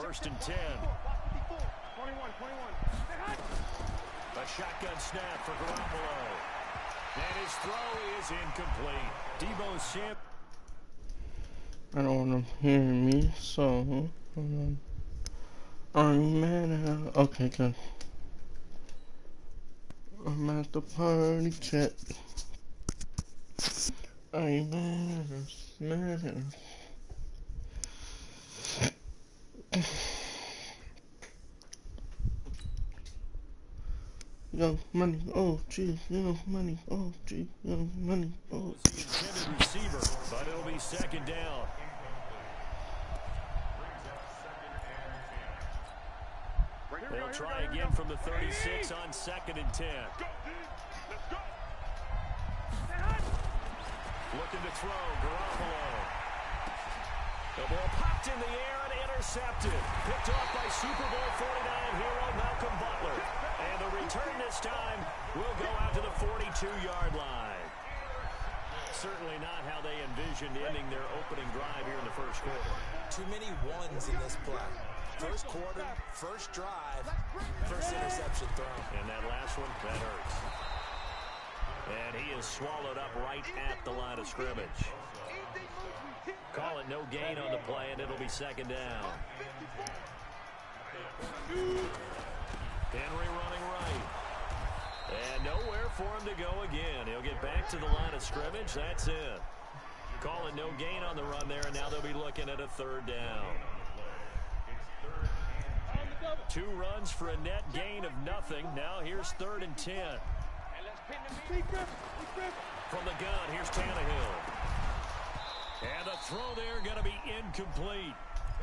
first and 10. 21. A shotgun snap for Garoppolo. And his throw is incomplete. Debo Samuel. I don't want them hearing me, so hold on. I'm mad. Okay, good. I'm at the party chat. I'm mad. Young money, oh gee, young money, oh gee, young money, oh. Was the intended receiver, but it'll be second down. They'll try again from the 36 on second and 10. Looking to throw, Garoppolo. The ball popped in the air and intercepted. Picked off by Super Bowl 49 hero Malcolm Butler. And the return this time will go out to the 42-yard line. Certainly not how they envisioned ending their opening drive here in the first quarter. Too many ones in this play. First quarter, first drive, first interception thrown. And that last one, that hurts. And he is swallowed up right at the line of scrimmage. Call it no gain on the play, and it'll be second down. Henry running right. And nowhere for him to go again. He'll get back to the line of scrimmage. That's it. Call it no gain on the run there, and now they'll be looking at a third down. 2 runs for a net gain of nothing. Now here's 3rd and 10. From the gun, here's Tannehill. And the throw there going to be incomplete.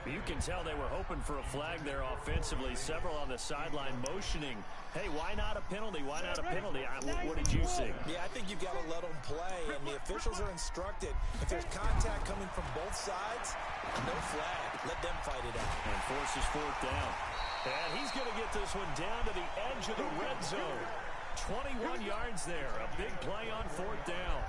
You can tell they were hoping for a flag there offensively. Several on the sideline motioning. Hey, why not a penalty? Why not a penalty? What did you see? Yeah, I think you've got to let them play, and the officials are instructed. If there's contact coming from both sides, no flag. Let them fight it out. And forces 4th down. And he's going to get this one down to the edge of the red zone. 21 yards there. A big play on 4th down.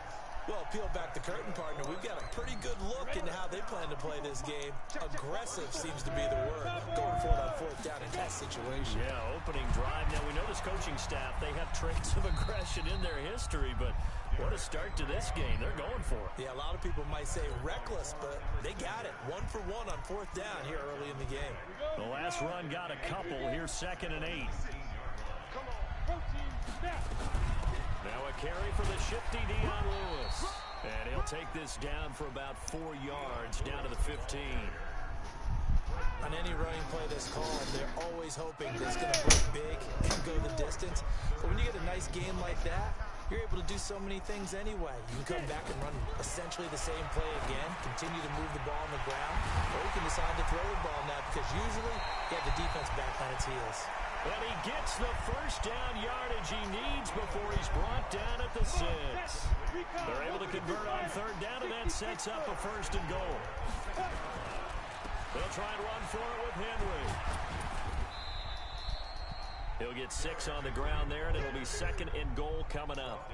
Well, peel back the curtain, partner. We've got a pretty good look into how they plan to play this game. Aggressive seems to be the word. Going for it on 4th down in that situation. Yeah, opening drive. Now, we know this coaching staff, they have traits of aggression in their history, but what a start to this game. They're going for it. Yeah, a lot of people might say reckless, but they got it. 1 for 1 on 4th down here early in the game. The last run got a couple. Here's 2nd and 8. Now a carry for the shifty Dion Lewis. And he'll take this down for about 4 yards, down to the 15. On any running play this call, they're always hoping that it's going to break big and go the distance. But when you get a nice game like that, you're able to do so many things anyway. You can come back and run essentially the same play again, continue to move the ball on the ground, or you can decide to throw the ball now because usually you have the defense back on its heels. And he gets the first down yardage he needs before he's brought down at the 6. They're able to convert on 3rd down, and that sets up a 1st and goal. They'll try and run for it with Henry. He'll get 6 on the ground there, and it'll be 2nd and goal coming up.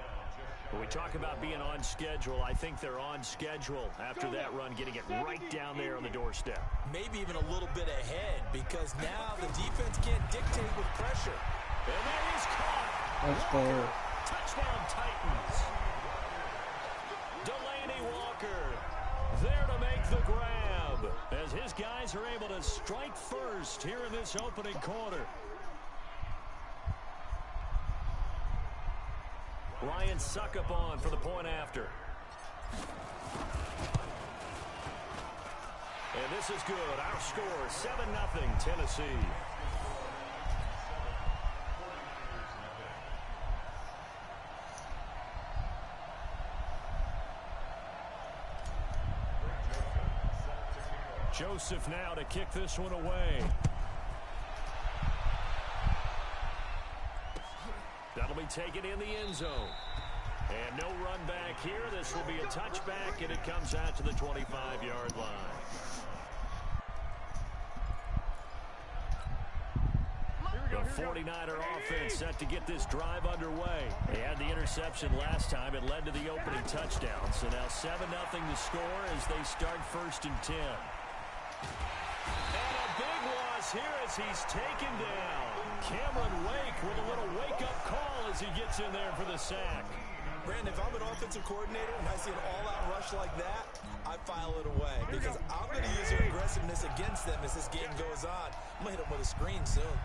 When we talk about being on schedule, I think they're on schedule after that run, getting it right down there on the doorstep. Maybe even a little bit ahead, because now the defense can't dictate with pressure. And that is caught. Let's go. Touchdown Titans. Delaney Walker there to make the grab as his guys are able to strike first here in this opening quarter. Ryan Suckup on for the point after. And this is good. Our score, 7-0 Tennessee. Joseph now to kick this one away. That'll be taken in the end zone. And no run back here. This will be a touchback, and it comes out to the 25-yard line. The 49er offense set to get this drive underway. They had the interception last time. It led to the opening touchdown. So now 7-0 to score as they start 1st and 10. And a big one here as he's taken down. Cameron Wake with a little wake-up call as he gets in there for the sack. Brandon, if I'm an offensive coordinator and I see an all-out rush like that, I file it away because I'm going to use their aggressiveness against them as this game goes on. I'm going to hit them with a screen soon.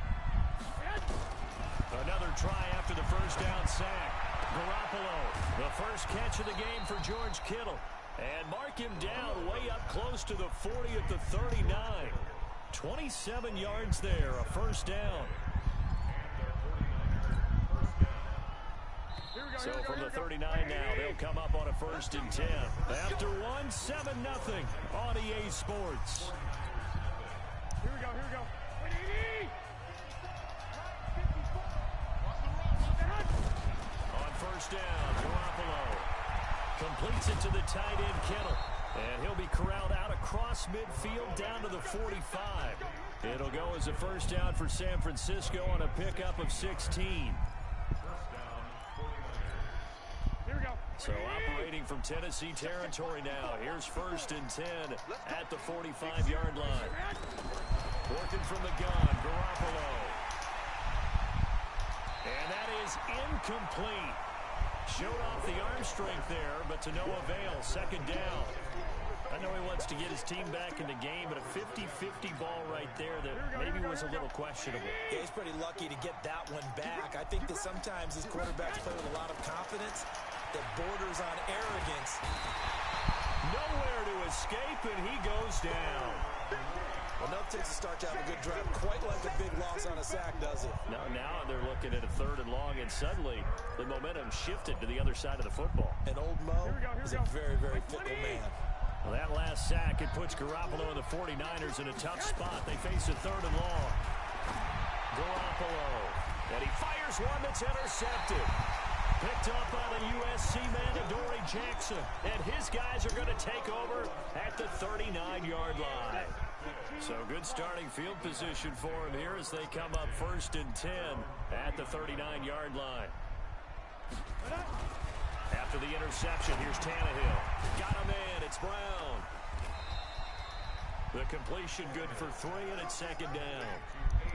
Another try after the first down sack. Garoppolo, the first catch of the game for George Kittle. And mark him down way up close to the 40 at the 39. 27 yards there, a first down. So from the 39 now, they'll come up on a 1st and 10. After one, 7-0 on EA Sports. Here we go. On 1st down, Garoppolo completes it to the tight end, Kittle. And he'll be corralled out across midfield down to the 45. It'll go as a first down for San Francisco on a pickup of 16. So operating from Tennessee territory now. Here's 1st and 10 at the 45-yard line. Working from the gun, Garoppolo. And that is incomplete. Showed off the arm strength there, but to no avail. 2nd down. I know he wants to get his team back in the game, but a 50-50 ball right there that maybe was a little questionable. Yeah, he's pretty lucky to get that one back. I think that sometimes these quarterbacks play with a lot of confidence that borders on arrogance. Nowhere to escape, and he goes down. Well, no takes a start to have a good drive. Quite like a big loss on a sack, does it? Now they're looking at a 3rd and long, and suddenly the momentum shifted to the other side of the football. And old Mo is a very, very fickle man. Well, that last sack, it puts Garoppolo and the 49ers in a tough spot. They face a 3rd and long. Garoppolo, and he fires one that's intercepted. Picked up by the USC man, Adoree Jackson. And his guys are going to take over at the 39-yard line. So good starting field position for him here as they come up 1st and 10 at the 39-yard line. After the interception, here's Tannehill. Got him in. It's Brown. The completion good for 3, and it's 2nd down.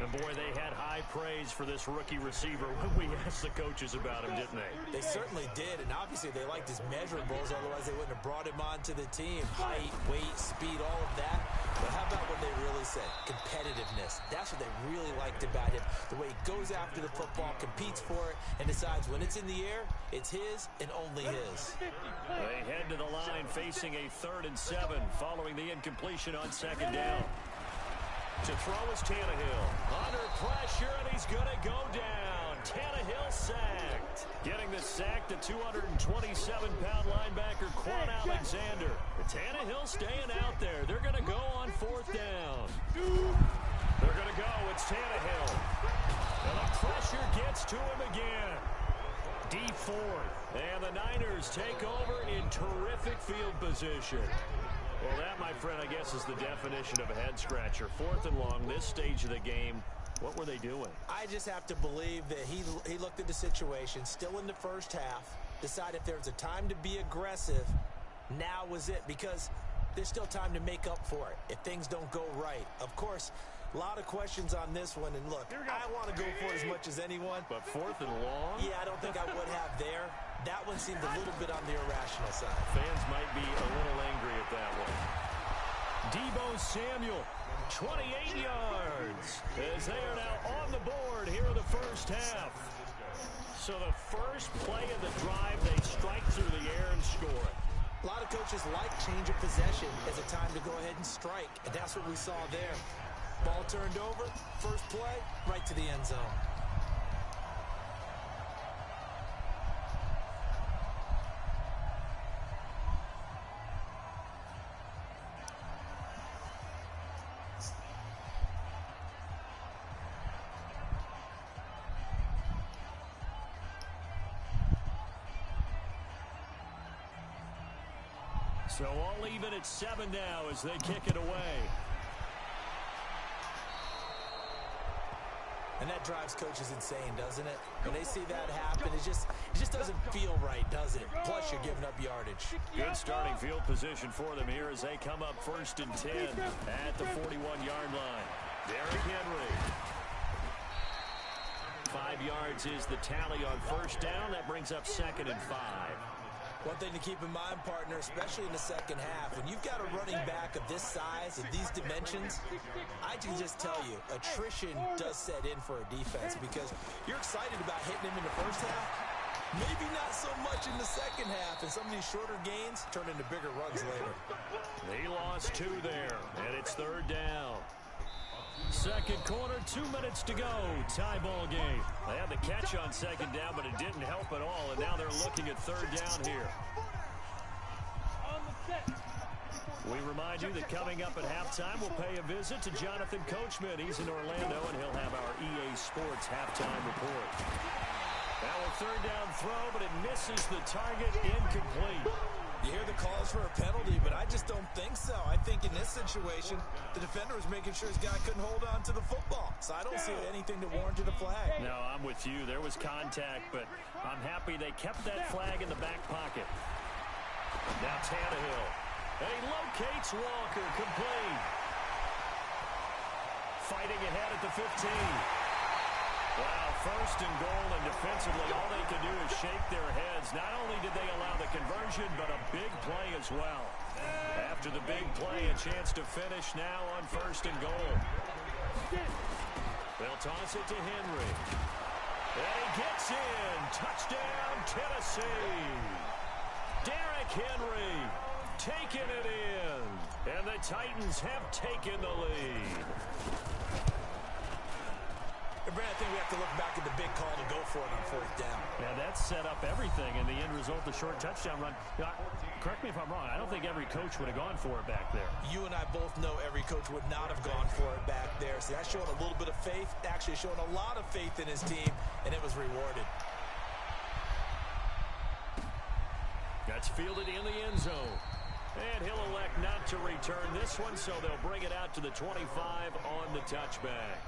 And boy, they had high praise for this rookie receiver when we asked the coaches about him, didn't they? They certainly did, and obviously they liked his measurables, otherwise they wouldn't have brought him onto the team. Height, weight, speed, all of that. But how about what they really said? Competitiveness. That's what they really liked about him. The way he goes after the football, competes for it, and decides when it's in the air, it's his and only his. They head to the line facing a 3rd and 7 following the incompletion on 2nd down. To throw is Tannehill. Under pressure, and he's going to go down. Tannehill sacked. Getting the sack, the 227-pound linebacker, Quan Alexander. Tannehill staying out there. They're going to go on 4th down. They're going to go. It's Tannehill. And the pressure gets to him again. D4. And the Niners take over in terrific field position. Well, that, my friend, I guess is the definition of a head-scratcher. 4th and long, this stage of the game. What were they doing? I just have to believe that he looked at the situation, still in the first half, decided if there's a time to be aggressive, now was it, because there's still time to make up for it if things don't go right. Of course, a lot of questions on this one, and look, I want to go for it as much as anyone. But 4th and long? Yeah, I don't think I would have there. That one seemed a little bit on the irrational side. Fans might be a little angry at that one. Deebo Samuel, 28 yards, as they are now on the board here in the first half. So the first play of the drive, they strike through the air and score. A lot of coaches like change of possession as a time to go ahead and strike, and that's what we saw there. Ball turned over, first play, right to the end zone. So all even at 7 now as they kick it away. And that drives coaches insane, doesn't it? When they see that happen, it just doesn't feel right, does it? Plus, you're giving up yardage. Good starting field position for them here as they come up 1st and 10 at the 41-yard line. Derrick Henry yards is the tally on first down. That brings up 2nd and 5. One thing to keep in mind, partner, especially in the second half, when you've got a running back of this size, of these dimensions, I can just tell you, attrition does set in for a defense because you're excited about hitting him in the first half. Maybe not so much in the second half, and some of these shorter gains turn into bigger runs later. He lost 2 there, and it's 3rd down. Second quarter, 2 minutes to go. Tie ball game. They had the catch on 2nd down, but it didn't help at all, and now they're looking at 3rd down here. We remind you that coming up at halftime, we'll pay a visit to Jonathan Coachman. He's in Orlando, and he'll have our EA Sports halftime report. Now a 3rd down throw, but it misses the target, incomplete. You hear the calls for a penalty, but I just don't think so. I think in this situation, the defender was making sure his guy couldn't hold on to the football. So I don't see anything to warrant a flag. No, I'm with you. There was contact, but I'm happy they kept that flag in the back pocket. Now Tannehill. He locates Walker, complete. Fighting ahead at the 15. Wow, 1st and goal, and defensively, all they can do is shake their heads. Not only did they allow the conversion, but a big play as well. After the big play, a chance to finish now on 1st and goal. They'll toss it to Henry. And he gets in. Touchdown, Tennessee. Derrick Henry taking it in. And the Titans have taken the lead. Brad, I think we have to look back at the big call to go for it on 4th down. Yeah, that set up everything, and the end result, the short touchdown run. You know, correct me if I'm wrong. I don't think every coach would have gone for it back there. You and I both know every coach would not have gone for it back there. So that showed a little bit of faith, actually showing a lot of faith in his team, and it was rewarded. That's fielded in the end zone. And he'll elect not to return this one, so they'll bring it out to the 25 on the touchback.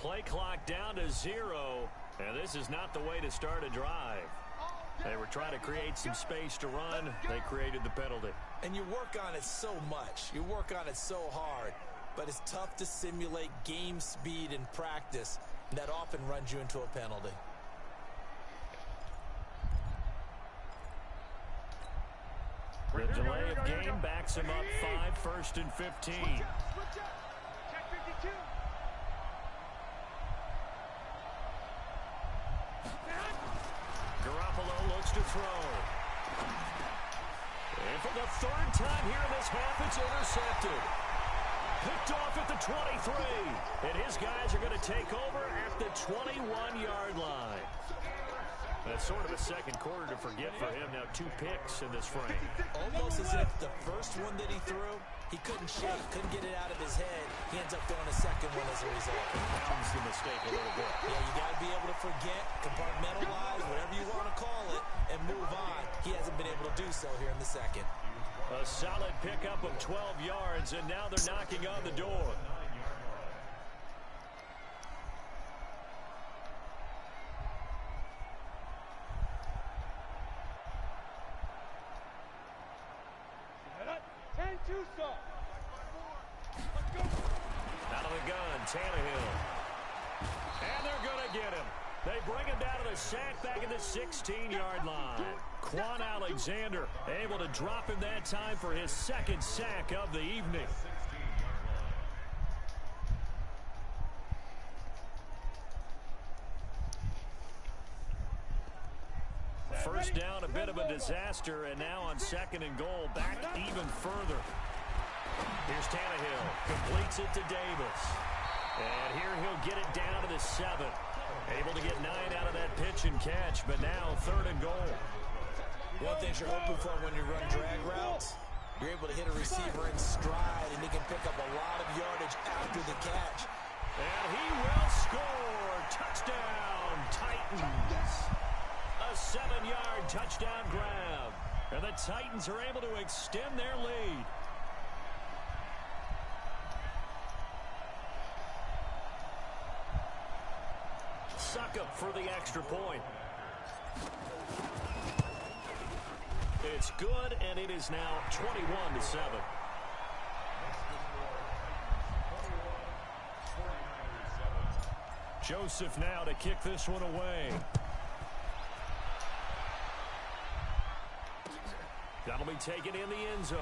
Play clock down to 0, and this is not the way to start a drive. They were trying to create some space to run. They created the penalty. And you work on it so much. You work on it so hard. But it's tough to simulate game speed in practice. And that often runs you into a penalty. The delay of game backs him up 5, 1st and 15. Garoppolo looks to throw. And for the 3rd time here in this half, it's intercepted. Picked off at the 23. And his guys are going to take over at the 21-yard line. That's sort of a second quarter to forget for him. Now 2 picks in this frame. Almost as if the first one that he threw, he couldn't shake, couldn't get it out of his head. He ends up throwing a second one as a result. Compounds the mistake a little bit. Yeah, you got to be able to forget, compartmentalize, whatever you want to call it, and move on. He hasn't been able to do so here in the second. A solid pickup of 12 yards, and now they're knocking on the door. Out of the gun, Tannehill. And they're going to get him. They bring him down to the sack back at the 16-yard line. Quan Alexander able to drop him that time for his 2nd sack of the evening. First down, a bit of a disaster, and now on 2nd and goal, back even further. Here's Tannehill, completes it to Davis. And here he'll get it down to the 7. Able to get 9 out of that pitch and catch, but now 3rd and goal. One thing you're hoping for when you run drag routes, You're able to hit a receiver in stride, and he can pick up a lot of yardage after the catch. And he will score. Touchdown, Titans. A 7-yard touchdown grab. And the Titans are able to extend their lead. Suckup for the extra point. It's good, and it is now 21-7. Joseph now to kick this one away. That'll be taken in the end zone.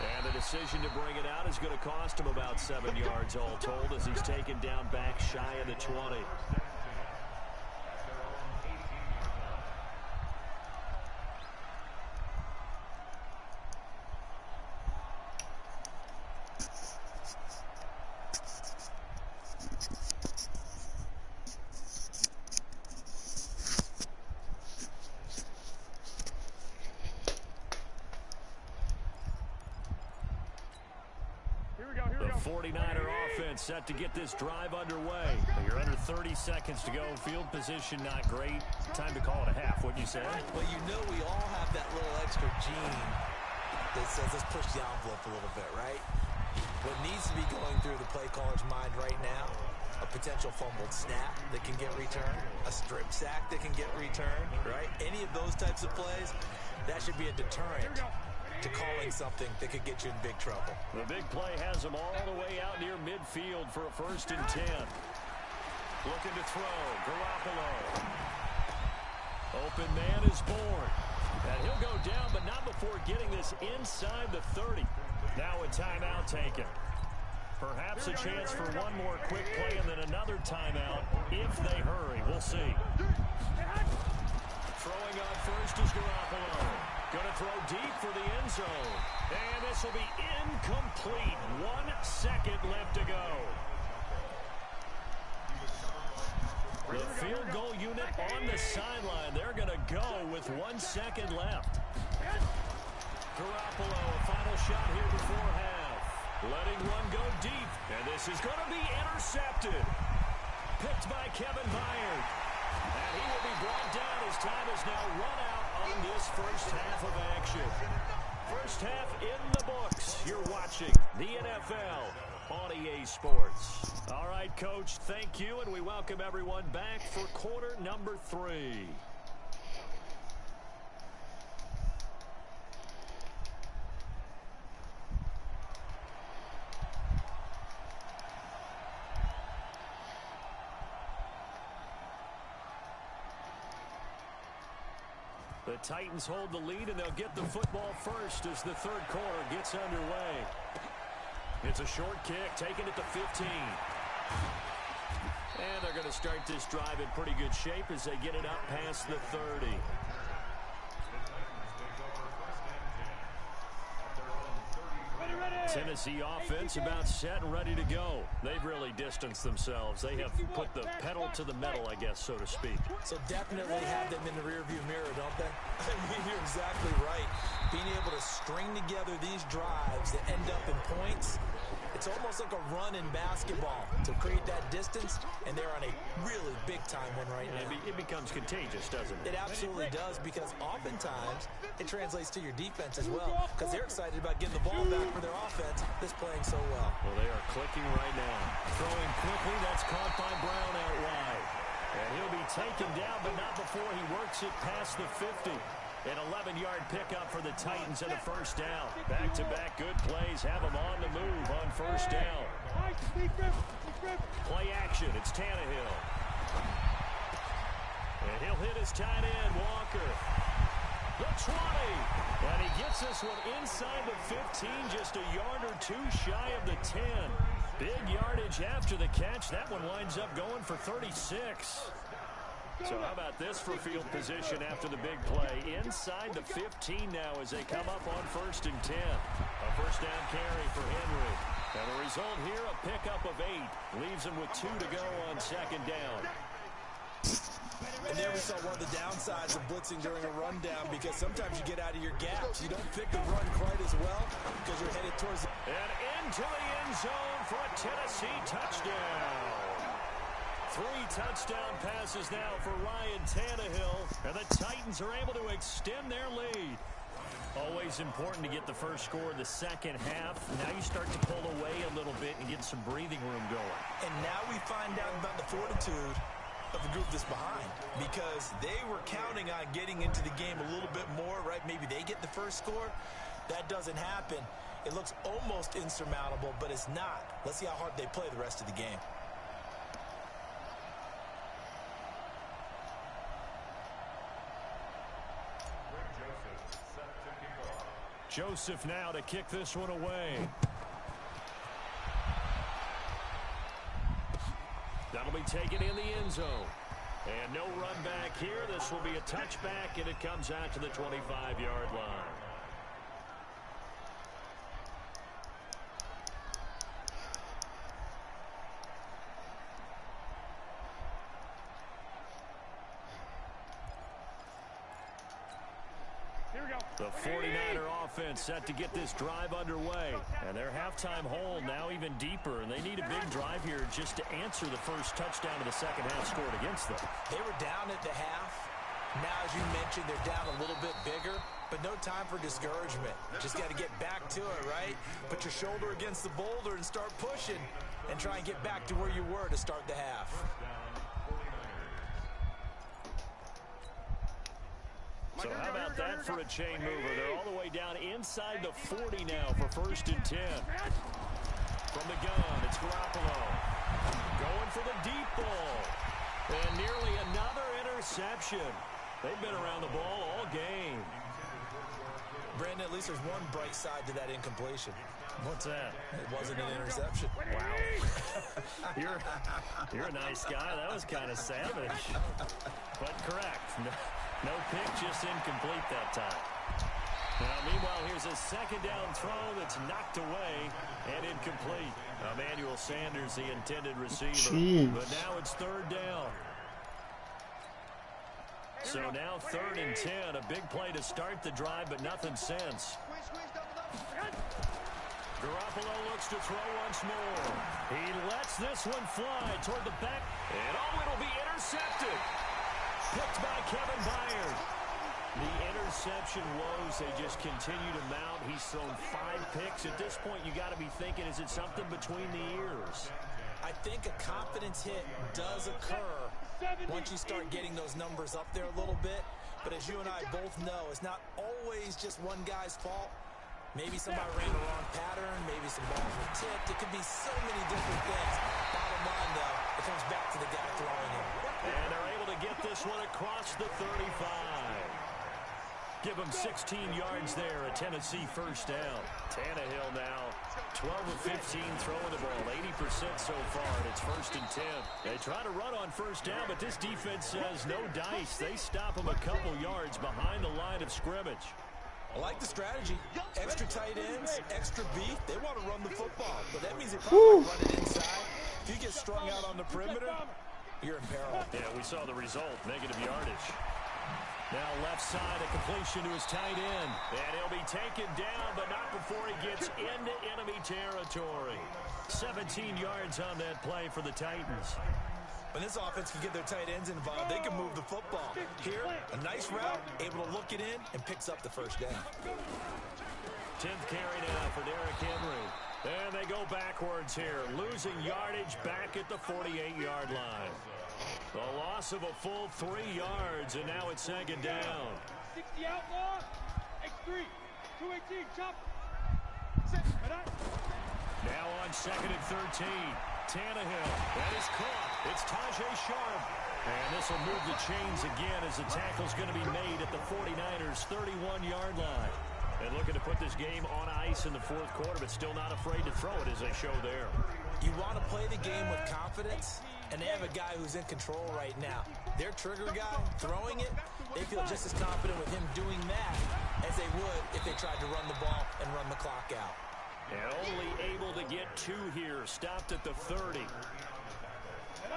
And the decision to bring it out is going to cost him about 7 yards all told as he's taken down back shy of the 20. The 49er offense set to get this drive underway. You're under 30 seconds to go. Field position not great. Time to call it a half, wouldn't you say? Well, you know we all have that little extra gene that says let's push the envelope a little bit, right? What needs to be going through the play caller's mind right now, a potential fumbled snap that can get returned, a strip sack that can get returned, right? Any of those types of plays, that should be a deterrent to calling something that could get you in big trouble. The big play has them all the way out near midfield for a 1st and 10. Looking to throw. Garoppolo. Open man is born. And he'll go down, but not before getting this inside the 30. Now a timeout taken. Perhaps a chance for one more quick play and then another timeout if they hurry. We'll see. Throwing on first is Garoppolo. Going to throw deep for the end zone. And this will be incomplete. 1 second left to go. The field goal unit on the sideline. They're going to go with 1 second left. Garoppolo, a final shot here before half. Letting one go deep. And this is going to be intercepted. Picked by Kevin Byard. And he will be brought down. His time is now run out on this first half of action. First half in the books. You're watching the NFL on EA Sports. All right, Coach, thank you, and we welcome everyone back for quarter number 3. The Titans hold the lead, and they'll get the football first as the third quarter gets underway. It's a short kick, taken at the 15. And they're going to start this drive in pretty good shape as they get it up past the 30. Tennessee offense about set and ready to go. They've really distanced themselves. They have put the pedal to the metal, I guess, so to speak. So definitely have them in the rearview mirror, don't they? I mean, you're exactly right. Being able to string together these drives that end up in points, it's almost like a run in basketball to create that distance, and they're on a really big-time one right now. It becomes contagious, doesn't it? It absolutely does, because oftentimes it translates to your defense as well, because they're excited about getting the ball back for their offense that's playing so well. Well, they are clicking right now. Throwing quickly, that's caught by Brown out wide. And he'll be taken down, but not before he works it past the 50. An 11-yard pickup for the Titans and a first down. Back-to-back good plays have them on the move on first down. Play action, it's Tannehill. And he'll hit his tight end, Walker. The 20. And he gets this one inside the 15, just a yard or two shy of the 10. Big yardage after the catch. That one winds up going for 36. So how about this for field position after the big play? Inside the 15 now as they come up on 1st and 10. A first down carry for Henry. And the result here, a pickup of 8. Leaves him with 2 to go on 2nd down. And there we saw one of the downsides of blitzing during a rundown, because sometimes you get out of your gaps. You don't pick the run quite as well because you're headed towards And into the end zone for a Tennessee touchdown. 3 touchdown passes now for Ryan Tannehill, and the Titans are able to extend their lead. Always important to get the first score in the second half. Now you start to pull away a little bit and get some breathing room going. And now we find out about the fortitude of the group that's behind, because they were counting on getting into the game a little bit more, right? Maybe they get the first score. That doesn't happen. It looks almost insurmountable, but it's not. Let's see how hard they play the rest of the game. Joseph now to kick this one away. That'll be taken in the end zone. And no run back here. This will be a touchback, and it comes out to the 25-yard line. The 49er offense set to get this drive underway. And their halftime hole now even deeper. And they need a big drive here just to answer the first touchdown of the second half scored against them. They were down at the half. Now, as you mentioned, they're down a little bit bigger. But no time for discouragement. Just got to get back to it, right? Put your shoulder against the boulder and start pushing. And try and get back to where you were to start the half. So how about that for a chain mover? They're all the way down inside the 40 now for 1st and 10. From the gun, it's Garoppolo. Going for the deep ball. And nearly another interception. They've been around the ball all game. Brandon, at least there's one bright side to that incompletion. What's that? It wasn't an interception. Wow. You're a nice guy. That was kind of savage. But correct. No pick, just incomplete that time. Now, meanwhile, here's a second down throw that's knocked away and incomplete. Emmanuel Sanders, the intended receiver. Jeez. But now it's 3rd down. So now 3rd and 10. A big play to start the drive, but nothing since. Garoppolo looks to throw once more. He lets this one fly toward the back. And it'll be intercepted. Picked by Kevin Byard. The interception woes, they just continue to mount. He's thrown 5 picks. At this point, you got to be thinking, is it something between the ears? I think a confidence hit does occur once you start getting those numbers up there a little bit. But as you and I both know, it's not always just one guy's fault. Maybe somebody ran the wrong pattern. Maybe some balls were tipped. It could be so many different things. Bottom line, though, it comes back to the guy throwing it. And they're able to get this one across the 35. Give them 16 yards there, a Tennessee first down. Tannehill now, 12 of 15 throwing the ball, 80% so far, and it's 1st and 10. They try to run on first down, but this defense says no dice. They stop them a couple yards behind the line of scrimmage. I like the strategy. Extra tight ends, extra beef. They want to run the football, but that means they probably run it inside. If you get strung out on the perimeter, you're in peril. Yeah, we saw the result, negative yardage. Now left side, a completion to his tight end. And he'll be taken down, but not before he gets into enemy territory. 17 yards on that play for the Titans. When this offense can get their tight ends involved, they can move the football. Here, a nice route, able to look it in, and picks up the first down. 10th carry now for Derrick Henry. And they go backwards here, losing yardage back at the 48-yard line. The loss of a full 3 yards, and now it's 2nd down. 60 outlaw, X3, 218, chop. Now on 2nd and 13. Tannehill, that is caught. It's Tajay Sharp. And this will move the chains again as the tackle's going to be made at the 49ers' 31-yard line. And looking to put this game on ice in the 4th quarter, but still not afraid to throw it as they show there. You want to play the game with confidence, and they have a guy who's in control right now. Their trigger guy, throwing it, they feel just as confident with him doing that as they would if they tried to run the ball and run the clock out. And only able to get 2 here, stopped at the 30.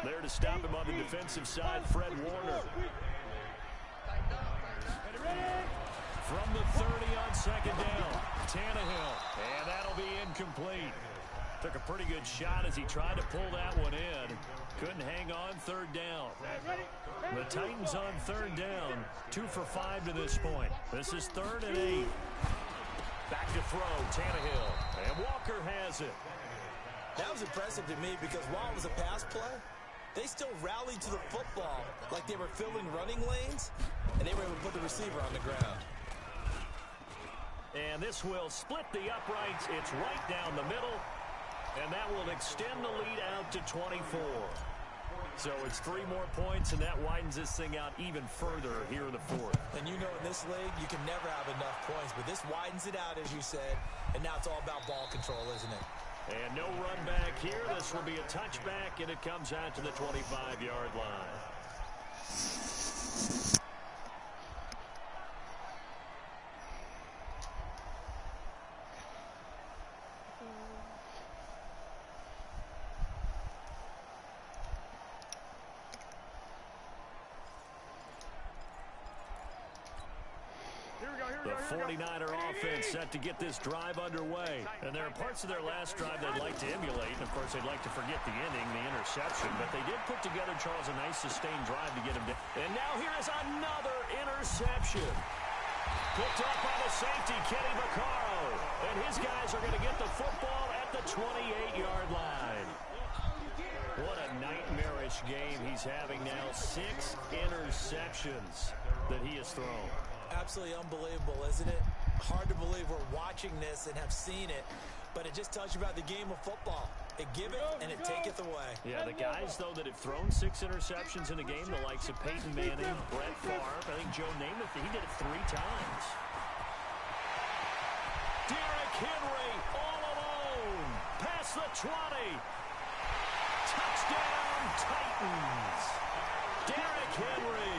There to stop him on the defensive side, Fred Warner. From the 30 on second down, Tannehill. And that'll be incomplete. Took a pretty good shot as he tried to pull that one in. Couldn't hang on third down. The Titans on third down, 2 for 5 to this point. This is 3rd and 8. Back to throw, Tannehill. And Walker has it. That was impressive to me because while it was a pass play, they still rallied to the football like they were filling running lanes, and they were able to put the receiver on the ground. And this will split the uprights. It's right down the middle, and that will extend the lead out to 24. So it's 3 more points, and that widens this thing out even further here in the 4th. And you know in this league, you can never have enough points, but this widens it out, as you said, and now it's all about ball control, isn't it? And no run back here. This will be a touchback, and it comes out to the 25-yard line. The 49er offense set to get this drive underway. And there are parts of their last drive they'd like to emulate. And, of course, they'd like to forget the ending, the interception. But they did put together, Charles, a nice sustained drive to get him down. And now here is another interception. Picked up by the safety, Kenny Vaccaro. And his guys are going to get the football at the 28-yard line. What a nightmarish game he's having now. 6 interceptions that he has thrown. Absolutely unbelievable, isn't it? Hard to believe we're watching this and have seen it, but it just tells you about the game of football. It giveth and it taketh away. Yeah, the guys, though, that have thrown 6 interceptions in a game, the likes of Peyton Manning, Brett Favre, I think Joe Namath, he did it 3 times. Derrick Henry all alone. Past the 20. Touchdown, Titans. Derrick Henry.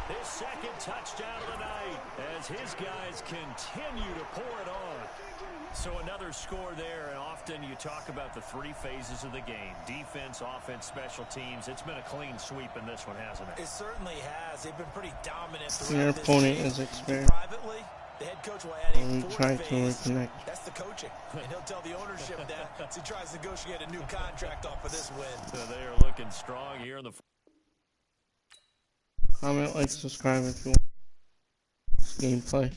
His 2nd touchdown of the night as his guys continue to pour it on. So another score there, and often you talk about the 3 phases of the game. Defense, offense, special teams. It's been a clean sweep in this one, hasn't it? It certainly has. They've been pretty dominant Their throughout this opponent game. is experienced. Privately, the head coach will add a 4th phase. Reconnect. That's the coaching. And he'll tell the ownership that as he tries to negotiate a new contract off of this win. So they are looking strong here in the Comment, like, subscribe if you want gameplay.